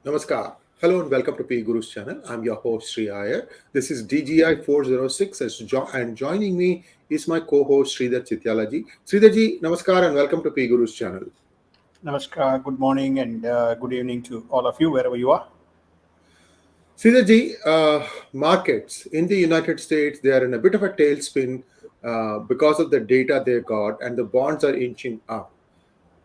Namaskar. Hello and welcome to P Guru's channel. I'm your host Sri Iyer. This is DGI-406 and joining me is my co-host Sridhar Chityalaji. Sridharji, Namaskar and welcome to P Guru's channel. Namaskar, good morning and good evening to all of you, wherever you are. Sridharji, markets in the United States, they are in a bit of a tailspin because of the data they got and the bonds are inching up.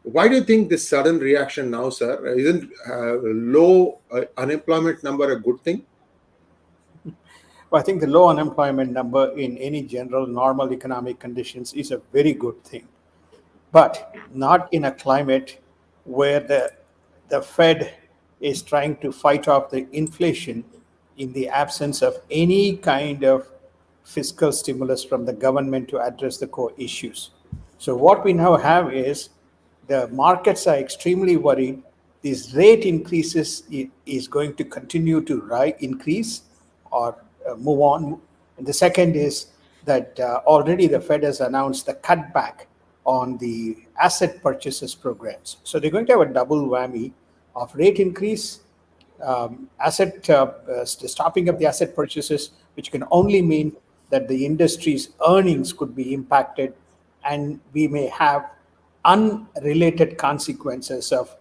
Why do you think this sudden reaction now, sir? Isn't low unemployment number a good thing? Well, I think the low unemployment number in any general normal economic conditions is a very good thing, but not in a climate where the Fed is trying to fight off the inflation in the absence of any kind of fiscal stimulus from the government to address the core issues. So what we now have is the markets are extremely worried. These rate increases is going to continue to increase or move on. And the second is that already the Fed has announced the cutback on the asset purchases programs. So they're going to have a double whammy of rate increase, stopping up the asset purchases, which can only mean that the industry's earnings could be impacted, and we may have unrelated consequences of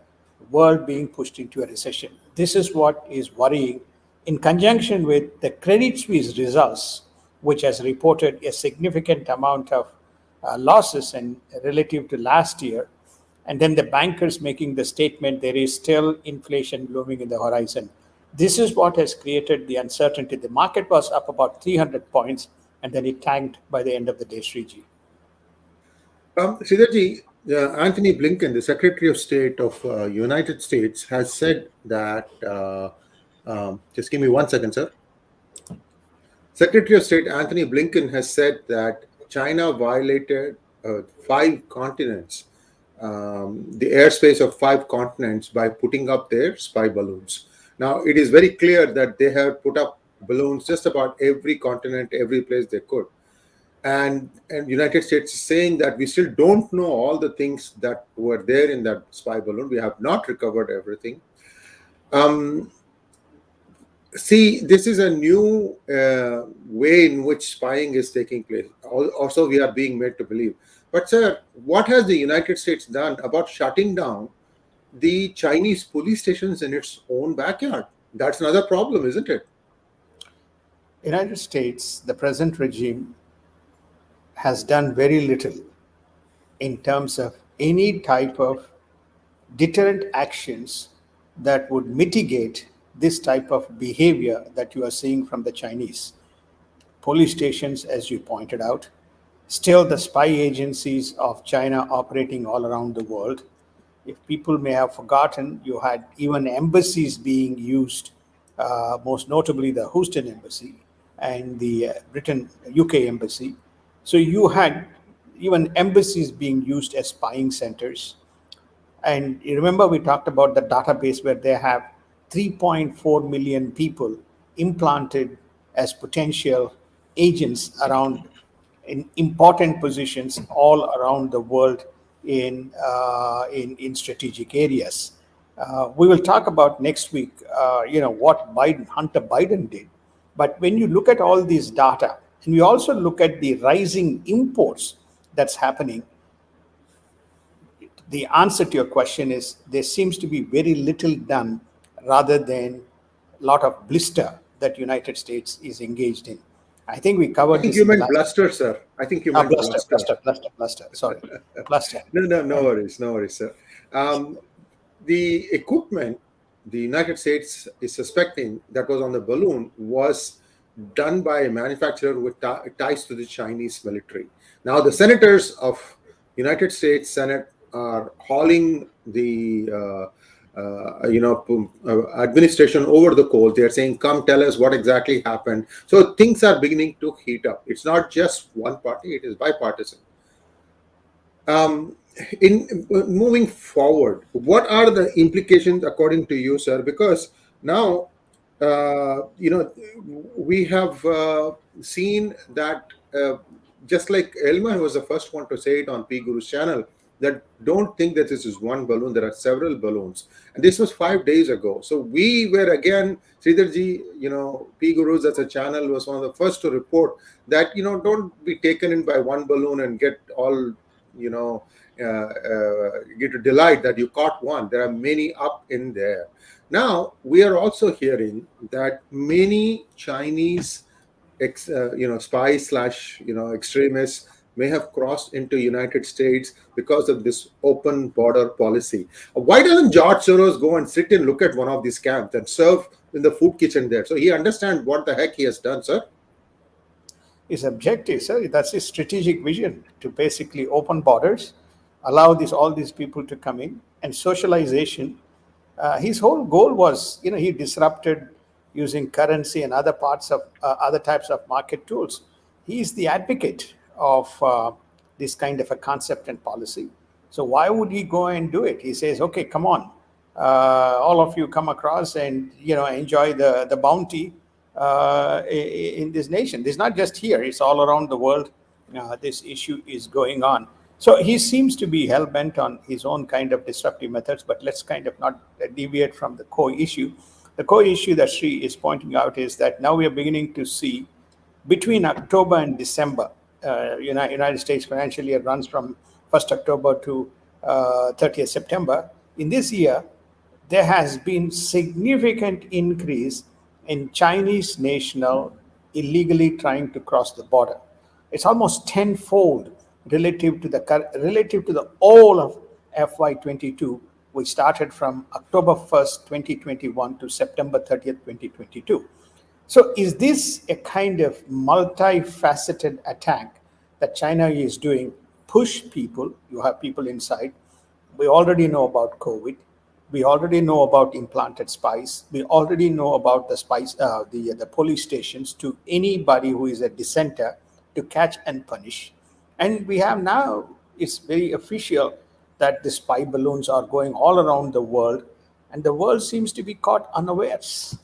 world being pushed into a recession. This is what is worrying in conjunction with the Credit Suisse results, which has reported a significant amount of losses and relative to last year. And then the bankers making the statement there is still inflation looming in the horizon. This is what has created the uncertainty. The market was up about 300 points and then it tanked by the end of the day, Sriji. Sridharji, Anthony Blinken, the Secretary of State of United States, has said that. Just give me 1 second, sir. Secretary of State Anthony Blinken has said that China violated 5 continents, the airspace of 5 continents, by putting up their spy balloons. Now, it is very clear that they have put up balloons just about every continent, every place they could. And United States is saying that we still don't know all the things that were there in that spy balloon. We have not recovered everything. See, this is a new way in which spying is taking place. Also, we are being made to believe. But, sir, what has the United States done about shutting down the Chinese police stations in its own backyard? That's another problem, isn't it? United States, the present regime, has done very little in terms of any type of deterrent actions that would mitigate this type of behavior that you are seeing from the Chinese. Police stations, as you pointed out, still the spy agencies of China operating all around the world. If people may have forgotten, you had even embassies being used, most notably the Houston embassy and the UK embassy. So you had even embassies being used as spying centers. And you remember we talked about the database where they have 3.4 million people implanted as potential agents around in important positions all around the world in strategic areas. We will talk about next week, what Hunter Biden did. But when you look at all these data, and you also look at the rising imports that's happening, the answer to your question is there seems to be very little done rather than a lot of blister that United States is engaged in. I think we I covered think this you in the meant last. bluster, sir. I think you meant bluster. Bluster. Sorry, bluster. No worries, sir. The equipment the United States is suspecting that was on the balloon was done by a manufacturer with ties to the Chinese military. Now, the senators of United States Senate are hauling the administration over the coals. They are saying, "Come, tell us what exactly happened." So things are beginning to heat up. It's not just one party; it is bipartisan. In moving forward, what are the implications according to you, sir? Because now, we have seen that just like Elmer was the first one to say it on P Guru's channel, that don't think that this is one balloon. There are several balloons. And this was 5 days ago. So we were again, Sridharji, P Gurus as a channel was one of the first to report that, don't be taken in by one balloon and get all, get to delight that you caught one. There are many up in there. Now, we are also hearing that many Chinese spies slash extremists may have crossed into United States because of this open border policy. Why doesn't George Soros go and sit and look at one of these camps and serve in the food kitchen there, so he understands what the heck he has done, sir? His objective, sir, that's his strategic vision, to basically open borders, allow all these people to come in, and socialization. His whole goal was, he disrupted using currency and other parts of other types of market tools. He is the advocate of this kind of a concept and policy. So why would he go and do it? He says, okay, come on, all of you come across and enjoy the bounty in this nation. It's not just here; it's all around the world. This issue is going on. So he seems to be hell bent on his own kind of disruptive methods. But let's kind of not deviate from the core issue. The core issue that Sri is pointing out is that now we are beginning to see, between October and December, United States financial year runs from 1st October to 30th September. In this year, there has been significant increase in Chinese national illegally trying to cross the border. It's almost tenfold relative to the all of FY22, which started from October 1st, 2021 to September 30th, 2022. So is this a kind of multifaceted attack that China is doing? Push people, you have people inside. We already know about COVID. We already know about implanted spies. We already know about the spies, the police stations to anybody who is a dissenter to catch and punish. And we have now, it's very official that the spy balloons are going all around the world, and the world seems to be caught unawares.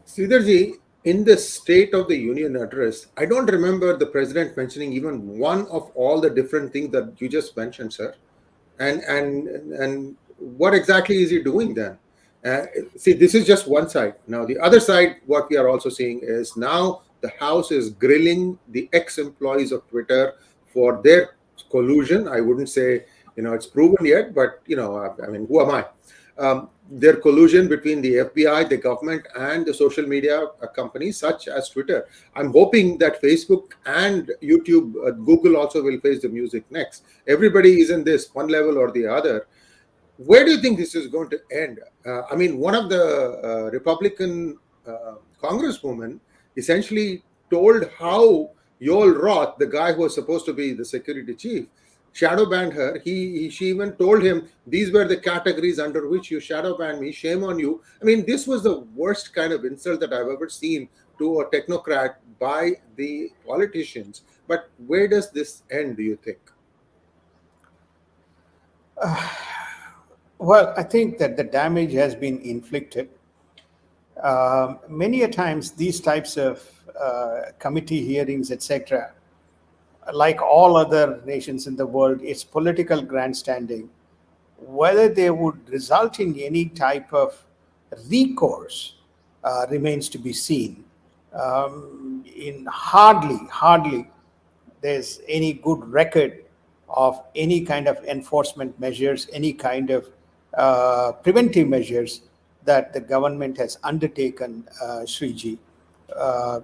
Sridharji, in the State of the Union address, I don't remember the president mentioning even one of all the different things that you just mentioned, sir. And what exactly is he doing then? See, this is just one side. Now, the other side, what we are also seeing is now the House is grilling the ex-employees of Twitter for their collusion. I wouldn't say, it's proven yet, but, I mean, who am I? Their collusion between the FBI, the government, and the social media companies such as Twitter. I'm hoping that Facebook and YouTube, Google also will face the music next. Everybody is in this one level or the other. Where do you think this is going to end? I mean, one of the Republican congresswomen essentially told how Yoel Roth, the guy who was supposed to be the security chief, shadow banned her. She even told him, these were the categories under which you shadow banned me. Shame on you. I mean, this was the worst kind of insult that I've ever seen to a technocrat by the politicians. But where does this end, do you think? Well, I think that the damage has been inflicted. Many a times, these types of committee hearings, etc., like all other nations in the world, it's political grandstanding. Whether they would result in any type of recourse remains to be seen. In hardly there's any good record of any kind of enforcement measures, any kind of preventive measures that the government has undertaken, Sriji,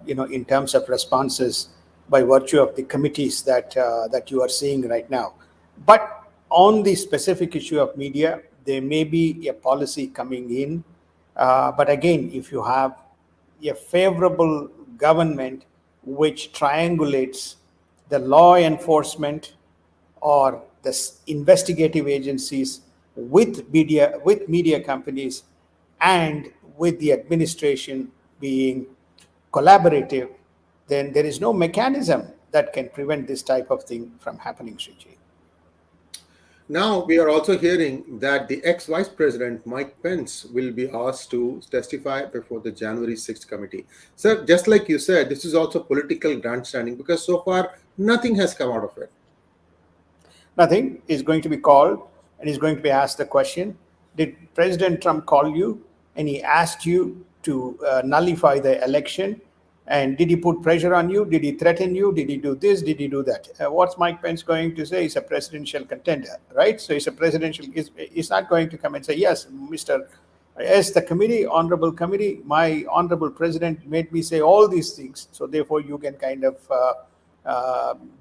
in terms of responses by virtue of the committees that you are seeing right now. But on the specific issue of media, there may be a policy coming in. But again, if you have a favorable government which triangulates the law enforcement or the investigative agencies with media companies and with the administration being collaborative, then there is no mechanism that can prevent this type of thing from happening, Sriji. Now, we are also hearing that the ex-Vice President, Mike Pence, will be asked to testify before the January 6th committee. Sir, just like you said, this is also political grandstanding because so far nothing has come out of it. Nothing. Is going to be called and is going to be asked the question, did President Trump call you and he asked you to nullify the election? And did he put pressure on you? Did he threaten you? Did he do this? Did he do that? What's Mike Pence going to say? He's a presidential contender, right? So he's a presidential, he's not going to come and say, yes, Mr. Yes, the committee, honorable committee, my honorable president made me say all these things. So therefore you can kind of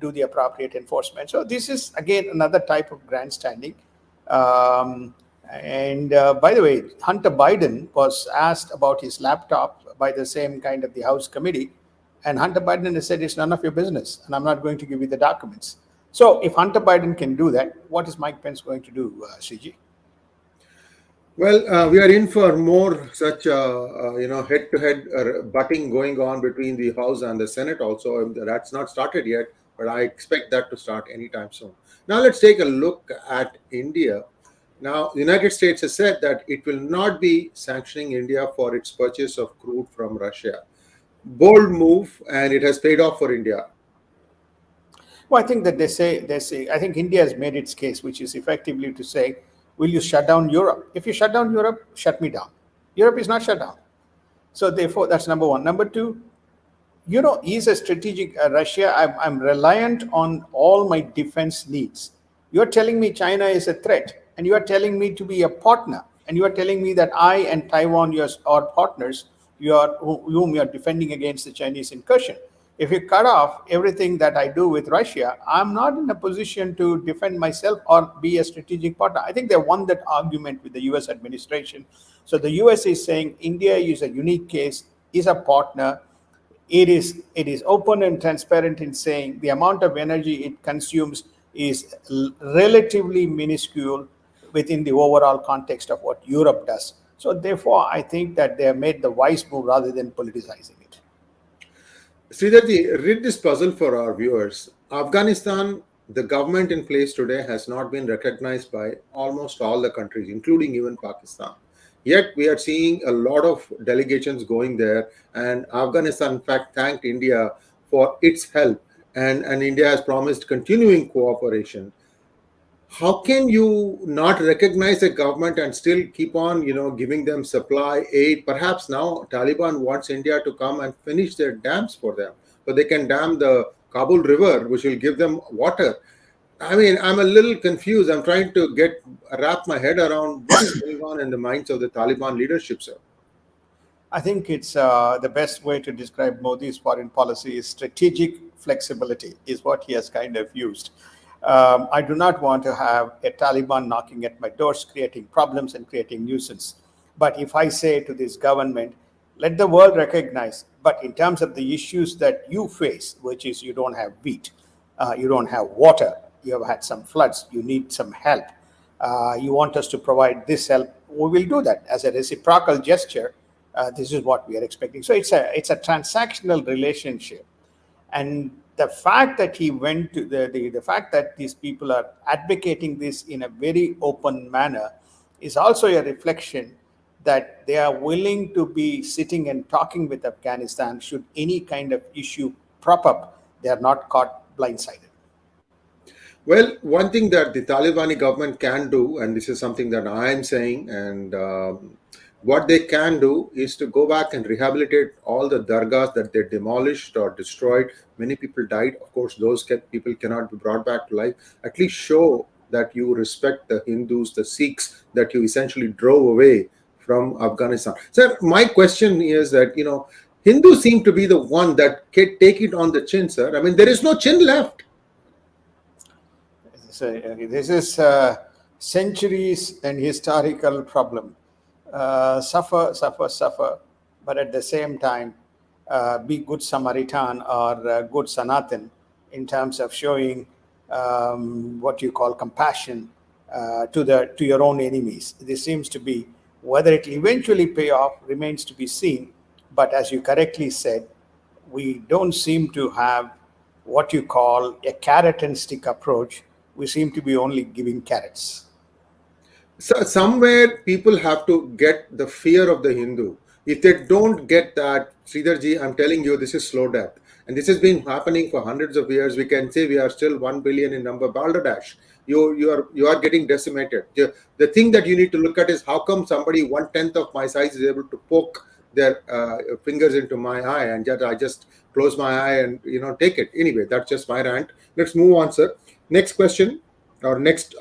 do the appropriate enforcement. So this is again another type of grandstanding. And by the way, Hunter Biden was asked about his laptop by the same kind of the House committee, and Hunter Biden has said it's none of your business, and I'm not going to give you the documents. So if Hunter Biden can do that, what is Mike Pence going to do, CG? Well, we are in for more such, head-to-head butting going on between the House and the Senate. Also, that's not started yet, but I expect that to start anytime soon. Now, let's take a look at India. Now, the United States has said that it will not be sanctioning India for its purchase of crude from Russia. Bold move, and it has paid off for India. Well, I think that I think India has made its case, which is effectively to say, will you shut down Europe? If you shut down Europe, shut me down. Europe is not shut down. So therefore, that's number one. Number two, is a strategic Russia. I'm reliant on all my defense needs. You're telling me China is a threat, and you are telling me to be a partner, and you are telling me that I and Taiwan are partners, whom you are defending against the Chinese incursion. If you cut off everything that I do with Russia, I'm not in a position to defend myself or be a strategic partner. I think they won that argument with the US administration. So the US is saying India is a unique case, is a partner. It is open and transparent in saying the amount of energy it consumes is relatively minuscule within the overall context of what Europe does. So therefore, I think that they have made the wise move rather than politicizing it. Sridharji, read this puzzle for our viewers. Afghanistan, the government in place today has not been recognized by almost all the countries, including even Pakistan. Yet we are seeing a lot of delegations going there, and Afghanistan, in fact, thanked India for its help, and India has promised continuing cooperation. How can you not recognize a government and still keep on, giving them supply aid? Perhaps now Taliban wants India to come and finish their dams for them, so they can dam the Kabul River, which will give them water. I mean, I'm a little confused. I'm trying to wrap my head around what is going on in the minds of the Taliban leadership, sir. I think it's the best way to describe Modi's foreign policy is strategic flexibility, is what he has kind of used. I do not want to have a Taliban knocking at my doors, creating problems and creating nuisance. But if I say to this government, let the world recognize, but in terms of the issues that you face, which is you don't have wheat, you don't have water, you have had some floods, you need some help, you want us to provide this help, we will do that as a reciprocal gesture. This is what we are expecting. So it's a transactional relationship. And the fact that he went to the fact that these people are advocating this in a very open manner is also a reflection that they are willing to be sitting and talking with Afghanistan should any kind of issue prop up. They are not caught blindsided. Well, one thing that the Talibani government can do, and this is something that I am saying, and what they can do is to go back and rehabilitate all the dargahs that they demolished or destroyed. Many people died. Of course, those people cannot be brought back to life. At least show that you respect the Hindus, the Sikhs that you essentially drove away from Afghanistan. Sir, my question is that, Hindus seem to be the one that can take it on the chin, sir. I mean, there is no chin left. So this is centuries and historical problem. Suffer, but at the same time, be good Samaritan or good Sanatan in terms of showing what you call compassion to your own enemies. This seems to be, whether it will eventually pay off remains to be seen. But as you correctly said, we don't seem to have what you call a carrot and stick approach. We seem to be only giving carrots. So somewhere people have to get the fear of the Hindu. If they don't get that, Sridharji, I'm telling you, this is slow death. And this has been happening for hundreds of years. We can say we are still 1 billion in number. Bangladesh, you are getting decimated. The thing that you need to look at is how come somebody 1/10 of my size is able to poke their fingers into my eye, and yet I just close my eye and take it. Anyway, that's just my rant. Let's move on, sir. Next question or next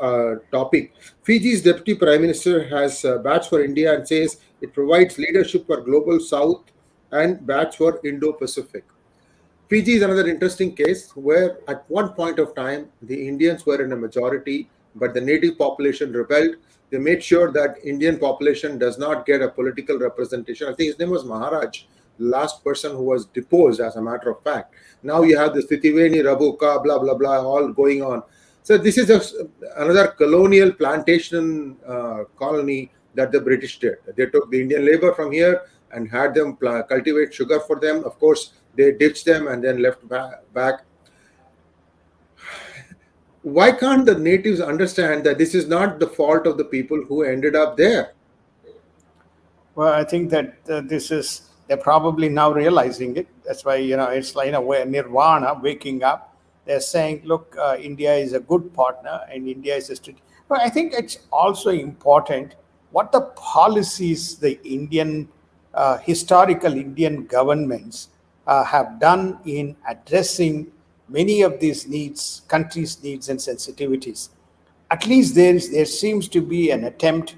topic. Fiji's deputy prime minister has badge for India and says it provides leadership for global south and badge for Indo-Pacific. Fiji is another interesting case where at one point of time the Indians were in a majority, but the native population rebelled. They made sure that Indian population does not get a political representation. I think his name was Maharaj, the last person who was deposed, as a matter of fact. Now you have the Stitiveni, Rabuka, blah, blah, blah, all going on. So this is another colonial plantation colony that the British did. They took the Indian labor from here and had them cultivate sugar for them. Of course, they ditched them and then left back. Why can't the natives understand that this is not the fault of the people who ended up there? Well, I think that they're probably now realizing it. That's why, it's like in a way, nirvana, waking up. They're saying, look, India is a good partner and India is a strategic. But I think it's also important what the policies the historical Indian governments have done in addressing many of these needs, countries' needs and sensitivities. At least there seems to be an attempt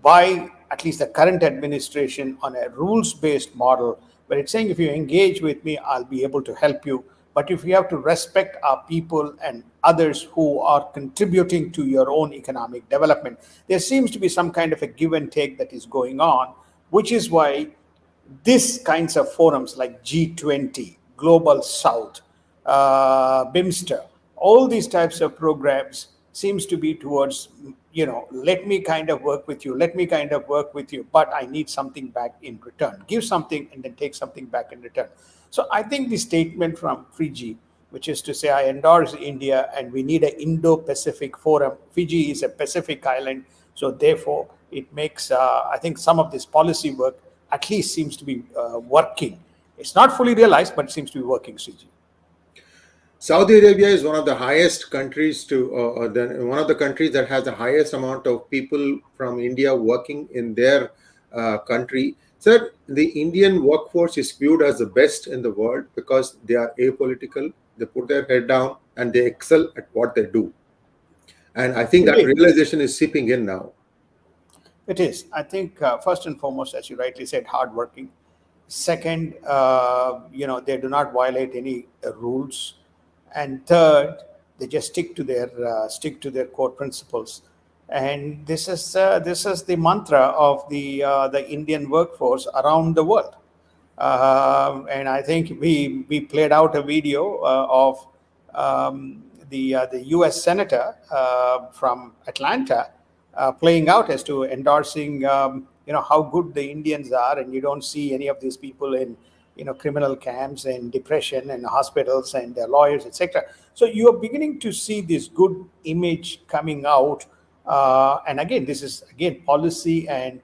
by at least the current administration on a rules-based model, where it's saying if you engage with me, I'll be able to help you. But if you have to respect our people and others who are contributing to your own economic development, there seems to be some kind of a give and take that is going on, which is why these kinds of forums like G20, Global South, BIMSTER, all these types of programs seems to be towards, let me kind of work with you, but I need something back in return. Give something and then take something back in return. So I think the statement from Fiji, which is to say, I endorse India and we need an Indo-Pacific forum. Fiji is a Pacific island, so therefore it makes, I think some of this policy work at least seems to be working. It's not fully realized, but it seems to be working, Fiji. Saudi Arabia is one of the highest countries one of the countries that has the highest amount of people from India working in their country. Sir, the Indian workforce is viewed as the best in the world because they are apolitical, they put their head down, and they excel at what they do. And I think that realization is seeping in now. It is. I think first and foremost, as you rightly said, hardworking. Second, they do not violate any rules. And third, they just stick to their core principles. And this is the mantra of the Indian workforce around the world. And I think we played out a video of the U.S. senator from Atlanta playing out as to endorsing how good the Indians are, and you don't see any of these people in criminal camps and depression and hospitals and lawyers, etc. So you are beginning to see this good image coming out. And again, this is policy and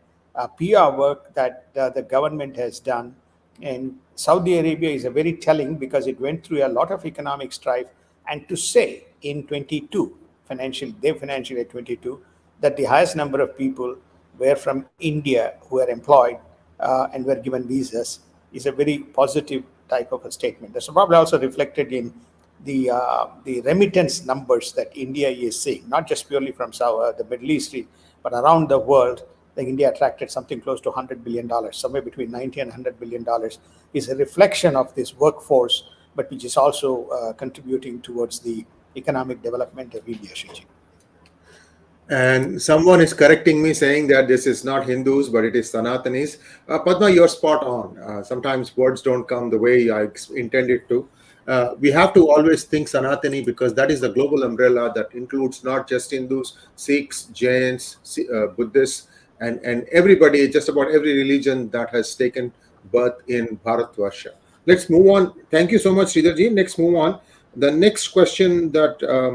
PR work that the government has done. And Saudi Arabia is a very telling because it went through a lot of economic strife. And to say in 22, financial year 22, that the highest number of people were from India who were employed and were given visas is a very positive type of a statement. That's probably also reflected in the remittance numbers that India is seeing, not just purely from the Middle East, but around the world. Like India attracted something close to $100 billion, somewhere between $90 and $100 billion, is a reflection of this workforce, but which is also contributing towards the economic development of India, Shiji. And someone is correcting me saying that this is not Hindus, but it is Sanatanis. Padma, you're spot on. Sometimes words don't come the way I intended to. We have to always think Sanatani because that is the global umbrella that includes not just Hindus, Sikhs, Jains, Buddhists, and everybody, just about every religion that has taken birth in Bharatvarsha. Let's move on. Thank you so much, Sridharji. Let's move on. The next question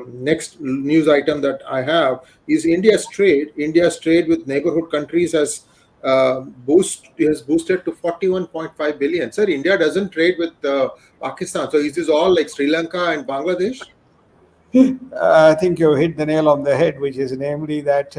next news item that I have is India's trade. India's trade with neighborhood countries has boosted to 41.5 billion. Sir, India doesn't trade with Pakistan. So is this all like Sri Lanka and Bangladesh? I think you hit the nail on the head, which is namely that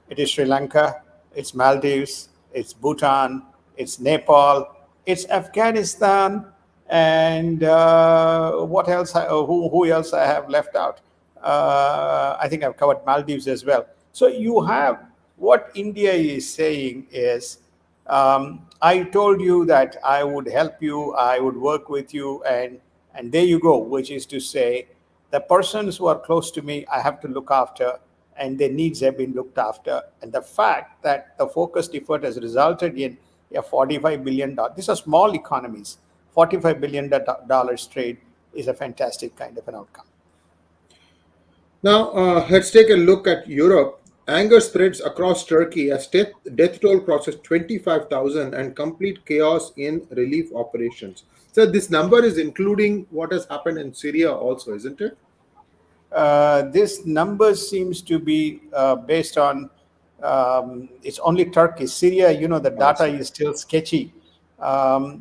it is Sri Lanka, it's Maldives, it's Bhutan, it's Nepal, it's Afghanistan, and what else? Who else I have left out? I think I've covered Maldives as well. So you have what India is saying is, I told you that I would help you, I would work with you, and there you go, which is to say, the persons who are close to me, I have to look after, and their needs have been looked after. And the fact that the focused effort has resulted in a $45 billion, these are small economies, $45 billion trade is a fantastic kind of an outcome. Now, let's take a look at Europe. Anger spreads across Turkey as death toll crosses 25,000 and complete chaos in relief operations. So, this number is including what has happened in Syria also, isn't it? This number seems to be based on it's only Turkey. Syria, the I data see. is still sketchy.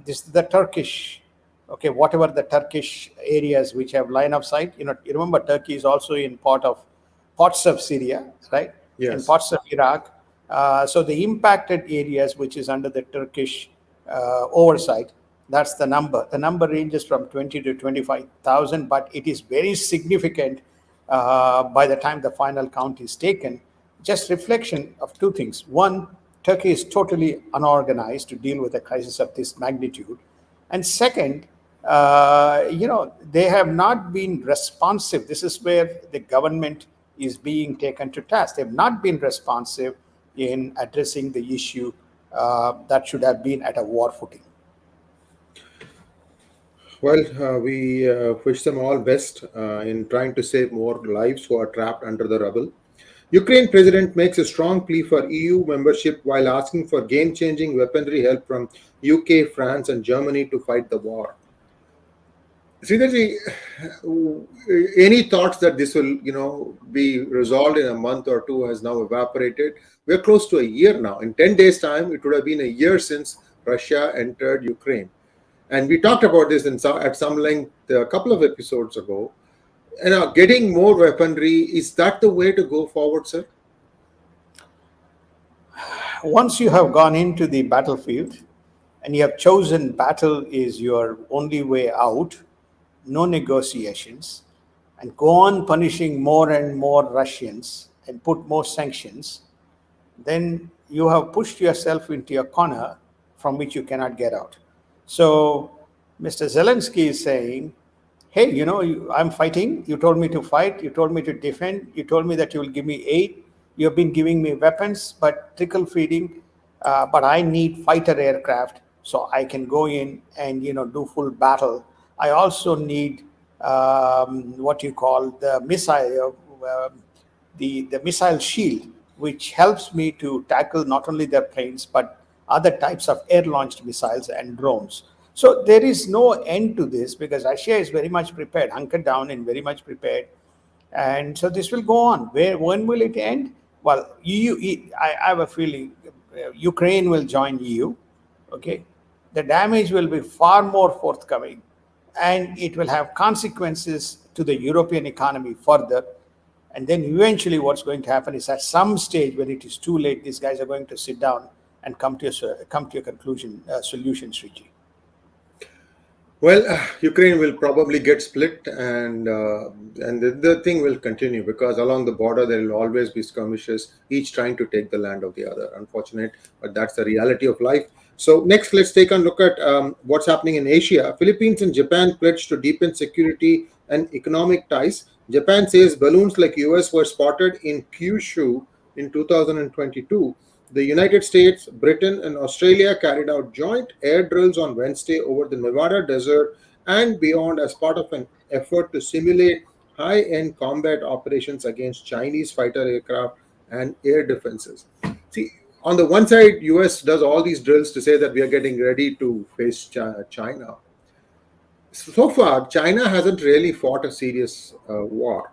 This the Turkish, okay, whatever the Turkish areas which have line of sight. You remember Turkey is also in parts of Syria, right? In Yes. parts of Iraq. So the impacted areas, which is under the Turkish oversight, that's the number. The number ranges from 20 to 25,000, but it is very significant by the time the final count is taken. Just reflection of two things. One, Turkey is totally unorganized to deal with a crisis of this magnitude. And second, they have not been responsive. This is where the government is being taken to task. They have not been responsive in addressing the issue that should have been at a war footing. Well, we wish them all best in trying to save more lives who are trapped under the rubble. Ukraine president makes a strong plea for EU membership while asking for game-changing weaponry help from UK, France, and Germany to fight the war. Sridharji, any thoughts that this will, be resolved in a month or two has now evaporated. We're close to a year now. In 10 days' time, it would have been a year since Russia entered Ukraine. And we talked about this at some length a couple of episodes ago. Getting more weaponry, is that the way to go forward, sir? Once you have gone into the battlefield and you have chosen battle is your only way out, no negotiations, and go on punishing more and more Russians and put more sanctions, then you have pushed yourself into a corner from which you cannot get out. So Mr. Zelensky is saying, hey, I'm fighting. You told me to fight. You told me to defend. You told me that you will give me aid. You have been giving me weapons, but trickle feeding. But I need fighter aircraft so I can go in and do full battle. I also need what you call the missile, the missile shield, which helps me to tackle not only their planes but other types of air-launched missiles and drones. So there is no end to this because Russia is very much prepared, hunkered down and very much prepared. And so this will go on. When will it end? Well, I have a feeling Ukraine will join EU. Okay, the damage will be far more forthcoming, and it will have consequences to the European economy further. And then eventually, what's going to happen is at some stage when it is too late, these guys are going to sit down and come to a conclusion, solution, Sriji. Well, Ukraine will probably get split, and the thing will continue because along the border there will always be skirmishes, each trying to take the land of the other. Unfortunate, but that's the reality of life. So next, let's take a look at what's happening in Asia. Philippines and Japan pledged to deepen security and economic ties. Japan says balloons like US were spotted in Kyushu in 2022. The United States, Britain, and Australia carried out joint air drills on Wednesday over the Nevada desert and beyond as part of an effort to simulate high end combat operations against Chinese fighter aircraft and air defenses. See, on the one side, US does all these drills to say that we are getting ready to face China. So far, China hasn't really fought a serious war.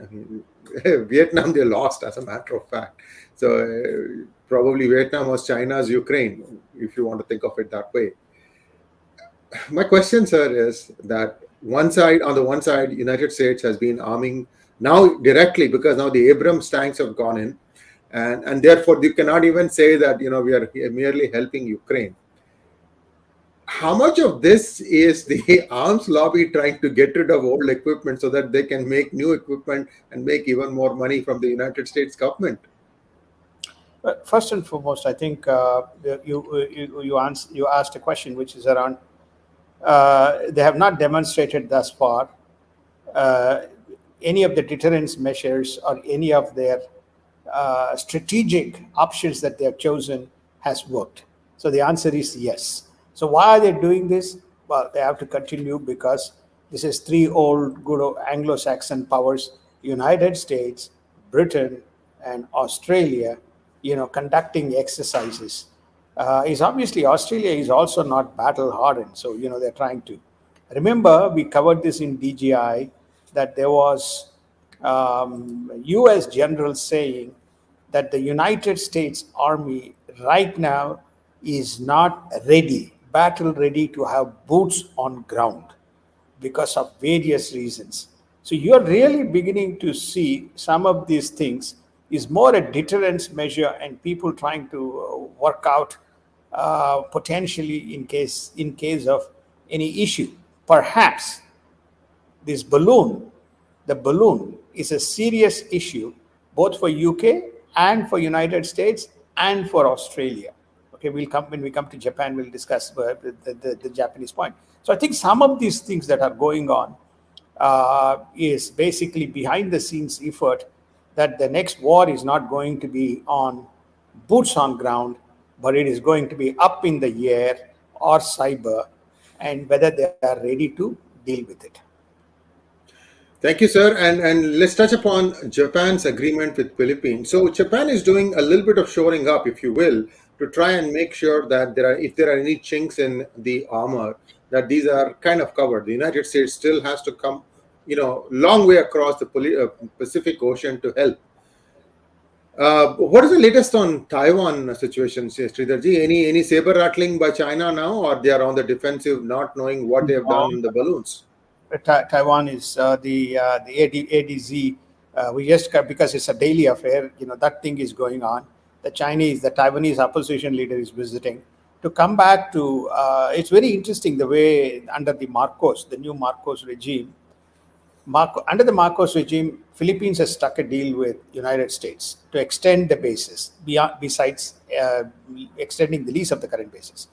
I mean, Vietnam they lost as a matter of fact. So probably Vietnam was China's Ukraine, if you want to think of it that way. My question, sir, is that on the one side, United States has been arming now directly, because now the Abrams tanks have gone in, and therefore you cannot even say that we are merely helping Ukraine. How much of this is the arms lobby trying to get rid of old equipment so that they can make new equipment and make even more money from the United States government? But first and foremost, I think you asked a question which is around. They have not demonstrated thus far uh, any of the deterrence measures or any of their strategic options that they have chosen has worked. So the answer is yes. So why are they doing this? Well, they have to continue because this is three old good Anglo-Saxon powers: United States, Britain, and Australia. Conducting exercises. Is obviously Australia is also not battle hardened, so they're trying to. Remember, we covered this in DGI that there was U.S. general saying that the United States Army right now is not ready, battle ready to have boots on ground because of various reasons. So you're really beginning to see some of these things is more a deterrence measure and people trying to work out potentially in case of any issue. Perhaps this balloon, the balloon is a serious issue both for UK and for United States and for Australia. Okay, we'll come when we come to Japan. We'll discuss the Japanese point. So I think some of these things that are going on is basically behind the scenes effort that the next war is not going to be on boots on ground, but it is going to be up in the air or cyber, and whether they are ready to deal with it. Thank you, sir. And let's touch upon Japan's agreement with Philippines. So Japan is doing a little bit of shoring up, if you will, to try and make sure that if there are any chinks in the armor, that these are kind of covered. The United States still has to come, long way across the Pacific Ocean to help. What is the latest on Taiwan situation, Sridharji? Any saber rattling by China now, or they are on the defensive, not knowing what they have done in the balloons? Taiwan is the ADZ. We just because it's a daily affair. That thing is going on. The Taiwanese opposition leader is visiting to come back to. It's very interesting the way under the new Marcos regime. Under the Marcos regime, Philippines has struck a deal with United States to extend the bases besides extending the lease of the current bases.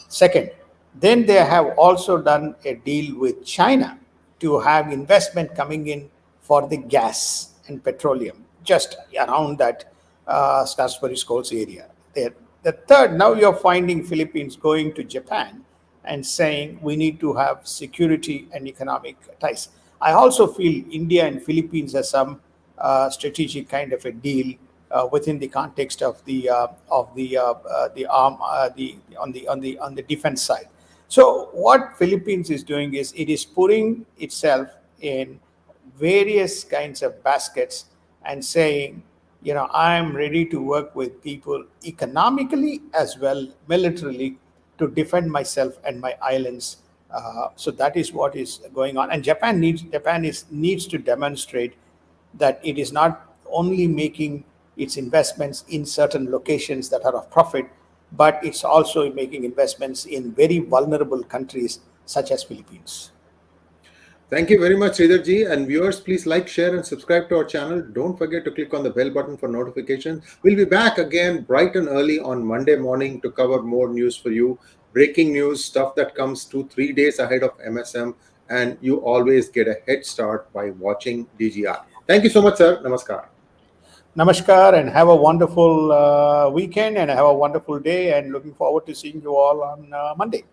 Second, then they have also done a deal with China to have investment coming in for the gas and petroleum just around that Starsbury Scholes area. The third, now you're finding Philippines going to Japan and saying we need to have security and economic ties. I also feel India and Philippines has some strategic kind of a deal within the context of the arm on the defense side. So what Philippines is doing is it is putting itself in various kinds of baskets and saying, I am ready to work with people economically as well militarily to defend myself and my islands. So that is what is going on, and Japan needs to demonstrate that it is not only making its investments in certain locations that are of profit, but it's also making investments in very vulnerable countries such as Philippines. Thank you very much, Sridharji. And viewers, please like, share, and subscribe to our channel. Don't forget to click on the bell button for notifications. We'll be back again bright and early on Monday morning to cover more news for you. Breaking news, stuff that comes 2-3 days ahead of MSM. And you always get a head start by watching DGI. Thank you so much, sir. Namaskar. Namaskar, and have a wonderful weekend and have a wonderful day, and looking forward to seeing you all on Monday.